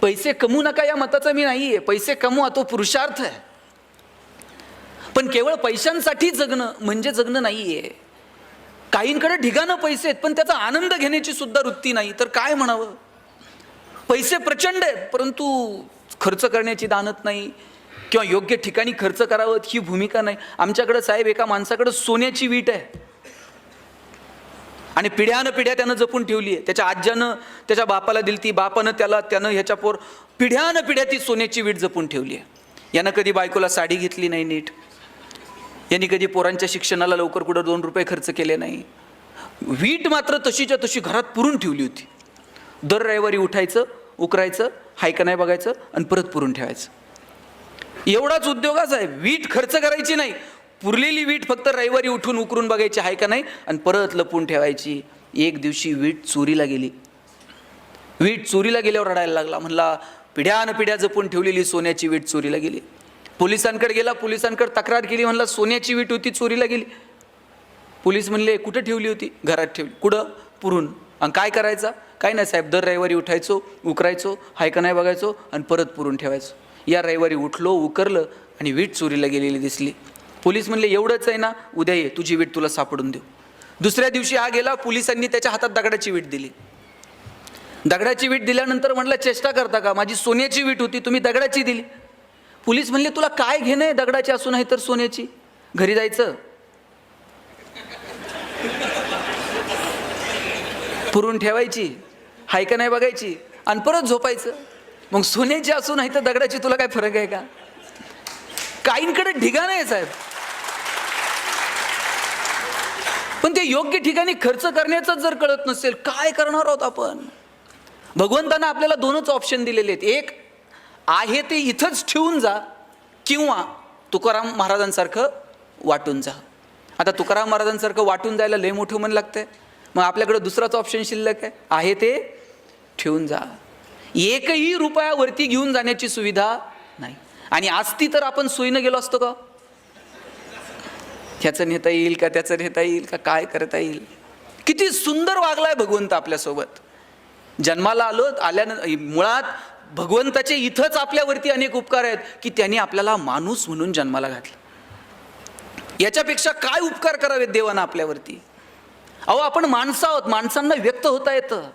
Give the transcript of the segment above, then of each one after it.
पैसे कमवू नका या मताचा मी नाहीये, पैसे कमवा तो पुरुषार्थ आहे, पण केवळ पैशांसाठी जगणं म्हणजे जगणं नाहीये. काहींकडे ढिगानं पैसे आहेत पण त्याचा आनंद घेण्याची सुद्धा वृत्ती नाही, तर काय म्हणावं. पैसे प्रचंड आहेत परंतु खर्च करण्याची दानत नाही किंवा योग्य ठिकाणी खर्च करावं ही भूमिका नाही. आमच्याकडे साहेब एका माणसाकडे सोन्याची वीट आहे आणि पिढ्यानं पिढ्या त्यानं जपून ठेवली आहे. त्याच्या आज्यानं त्याच्या बापाला दिली ती, बापानं त्यानं ह्याच्या पिढ्यानं पिढ्या ती सोन्याची वीट जपून ठेवली आहे. यानं कधी बायकोला साडी घेतली नाही नीट, यांनी कधी पोरांच्या शिक्षणाला लवकर कुठं 2 रुपये खर्च केले नाही. वीट मात्र तशीच्या तशी घरात पुरून ठेवली होती. दर रविवारी उठायचं, उकरायचं, हाय का नाही बघायचं आणि परत पुरून ठेवायचं. एवढाच उद्योगाच आहे. वीट खर्च करायची नाही, पुरलेली वीट फक्त रविवारी उठून उकरून बघायची हाय का नाही आणि परत लपून ठेवायची. एक दिवशी वीट चोरीला गेली. वीट चोरीला गेल्यावर रडायला लागला. म्हणला पिढ्यानं पिढ्या जपून ठेवलेली सोन्याची वीट चोरीला गेली. पोलिसांकडे गेला, पोलिसांकडे तक्रार केली. म्हणला सोन्याची वीट होती चोरीला गेली. पोलीस म्हणले कुठं ठेवली होती? घरात ठेवली. कुठं? पुरून. आणि काय करायचा? काय नाही साहेब, दर रविवारी उठायचो, उकरायचो, हाय का नाही बघायचो आणि परत पुरून ठेवायचो. या रविवारी उठलो, उकरलं आणि वीट चोरीला गेलेली दिसली. पोलीस म्हणले एवढंच आहे ना, उद्या ये, तुझी वीट तुला सापडून देऊ. दुसऱ्या दिवशी हा गेला, पोलिसांनी त्याच्या हातात दगडाची वीट दिली. दगडाची वीट दिल्यानंतर म्हणलं चेष्टा करता का, माझी सोन्याची वीट होती तुम्ही दगडाची दिली. पोलीस म्हणले तुला काय घेणं आहे दगडाची असून आहे तर सोन्याची? घरी जायचं, पुरून ठेवायची, हाय का नाही बघायची आणि परत झोपायचं. मग सोन्याची असून आहे तर दगडाची तुला काय फरक आहे का? काहींकडे ढिगाण आहे साहेब, पण ते योग्य ठिकाणी खर्च करण्याचं जर कळत नसेल काय करणार आहोत आपण. भगवंतानं आपल्याला 2च ऑप्शन दिलेले आहेत. एक आहे ते इथंच ठेवून जा किंवा तुकाराम महाराजांसारखं वाटून जा. आता तुकाराम महाराजांसारखं वाटून जायला लय मोठं मन लागतंय. मग आपल्याकडे दुसराच ऑप्शन शिल्लक आहे ते ठेवून जा. एकही रुपयावरती घेऊन जाण्याची सुविधा नाही. आणि असती तर आपण सोयीनं गेलो असतो का? ह्याचं नेता येईल का, त्याचं नेता येईल का, काय करता येईल. किती सुंदर वागलाय भगवंत आपल्यासोबत. जन्माला आल्यानं मुळात भगवंताचे इथंच आपल्यावरती अनेक उपकार आहेत की त्यांनी आपल्याला माणूस म्हणून जन्माला घातलं. याच्यापेक्षा काय उपकार करावेत देवानं आपल्यावरती. अहो आपण माणसं आहोत, माणसांना व्यक्त होता येतं.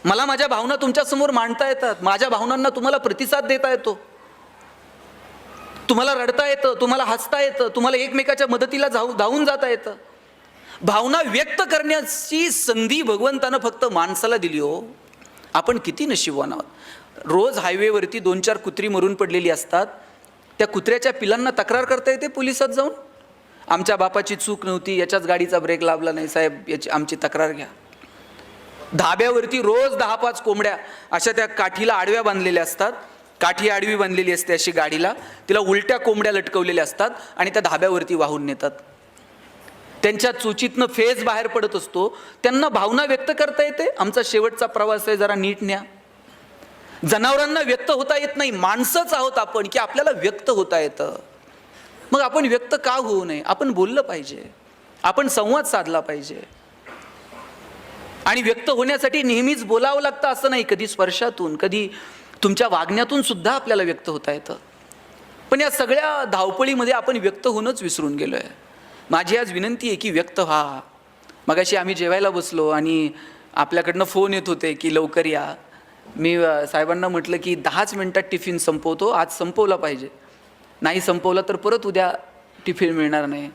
मला माझ्या भावना तुमच्यासमोर मांडता येतात, माझ्या भावनांना तुम्हाला प्रतिसाद देता येतो, तुम्हाला रडता येतं, तुम्हाला हसता येतं, तुम्हाला एकमेकाच्या मदतीला धावून जाता येतं. भावना व्यक्त करण्याची संधी भगवंतानं फक्त माणसाला दिली हो. आपण किती नशीबवान आहोत. रोज हायवेवरती 2-4 कुत्री मरून पडलेली असतात. त्या कुत्र्याच्या पिलांना तक्रार करता येते पोलिसात जाऊन, आमच्या बापाची चूक नव्हती, याच्याच गाडीचा ब्रेक लाभला नाही साहेब, याची आमची तक्रार घ्या. धाब्यावरती रोज 10-5 कोंबड्या अशा त्या काठीला आडव्या बांधलेल्या असतात. काठी आडवी बांधलेली असते अशी गाडीला, तिला उलट्या कोंबड्या लटकवलेल्या असतात आणि त्या धाब्यावरती वाहून नेतात. त्यांच्या चुचीतनं फेज बाहेर पडत असतो. त्यांना भावना व्यक्त करता येते, आमचा शेवटचा प्रवास आहे जरा नीट न्या. जनावरांना व्यक्त होता येत नाही. माणसंच आहोत आपण की आपल्याला व्यक्त होता येतं. मग आपण व्यक्त का होऊ नये? आपण बोललं पाहिजे, आपण संवाद साधला पाहिजे. आणि व्यक्त होण्यासाठी नेहमीच बोलावं लागतं असं नाही. कधी स्पर्शातून, कधी तुमच्या वागण्यातून सुद्धा आपल्याला व्यक्त होता येतं. पण या सगळ्या धावपळीमध्ये आपण व्यक्त होणंच विसरून गेलो आहे. माझी आज विनंती आहे की व्यक्त व्हा. मगाशी आम्ही जेवायला बसलो आणि आपल्याकडनं फोन येत होते की लवकर या. मी साहेबांना म्हटलं की 10च मिनिटात टिफिन संपवतो, आज संपवला पाहिजे, नाही संपवला तर परत उद्या टिफिन मिळणार नाही.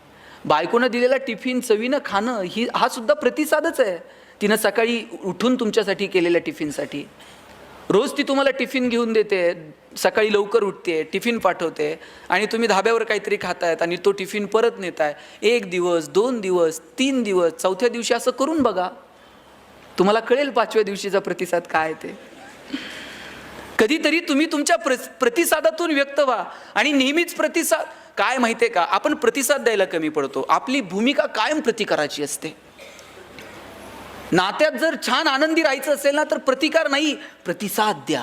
बायकोनं दिलेला टिफिन चवीनं खाणं हा सुद्धा प्रतिसादच आहे. तिनं सकाळी उठून तुमच्यासाठी केलेल्या टिफिनसाठी. रोज ती तुम्हाला टिफिन घेऊन देते, सकाळी लवकर उठते, टिफिन पाठवते आणि तुम्ही धाब्यावर काहीतरी खातायत आणि तो टिफिन परत नेताय. 1 दिवस, 2 दिवस, 3 दिवस, 4थ्या दिवशी असं करून बघा, तुम्हाला कळेल 5व्या दिवशीचा प्रतिसाद काय ते. कधीतरी तुम्ही तुमच्या प्रतिसादातून व्यक्त व्हा. आणि नेहमीच प्रतिसाद काय माहितीये का, आपण प्रतिसाद द्यायला कमी पडतो. आपली भूमिका कायम प्रतिकाराची असते. नात्यात जर छान आनंदी राहायचं असेल ना तर प्रतिकार नाही, प्रतिसाद द्या.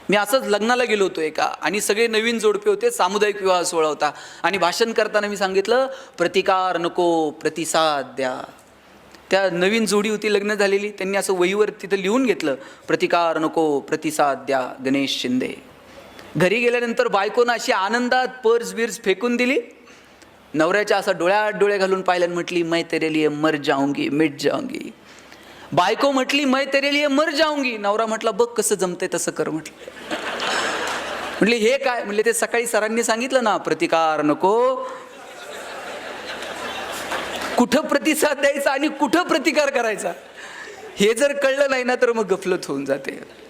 मी असंच लग्नाला गेलो होतो एका, आणि सगळे नवीन जोडपे होते, सामुदायिक विवाह सोहळा होता आणि भाषण करताना मी सांगितलं प्रतिकार नको, प्रतिसाद द्या. त्या नवीन जोडी होती लग्न झालेली, त्यांनी असं वहीवर तिथं लिहून घेतलं, प्रतिकार नको प्रतिसाद द्या गणेश शिंदे. घरी गेल्यानंतर बायकोनं अशी आनंदात पर्स बिर्स फेकून दिली. नवऱ्याच्या असा डोळ्यात डोळे घालून पाहिलं आणि म्हटली मैं तेरे लिए मर जाऊंगी मिट जाऊंगी. बायको म्हटली मैं तेरे लिए मर जाऊंगी. नवरा म्हटला बघ कसं जमतंय तसं कर म्हटलं. म्हटले हे काय? म्हणले ते सकाळी सरांनी सांगितलं ना, प्रतिकार नको. कुठं प्रतिसाद द्यायचा आणि कुठं प्रतिकार करायचा हे जर कळलं नाही ना तर मग गफलत होऊन जाते.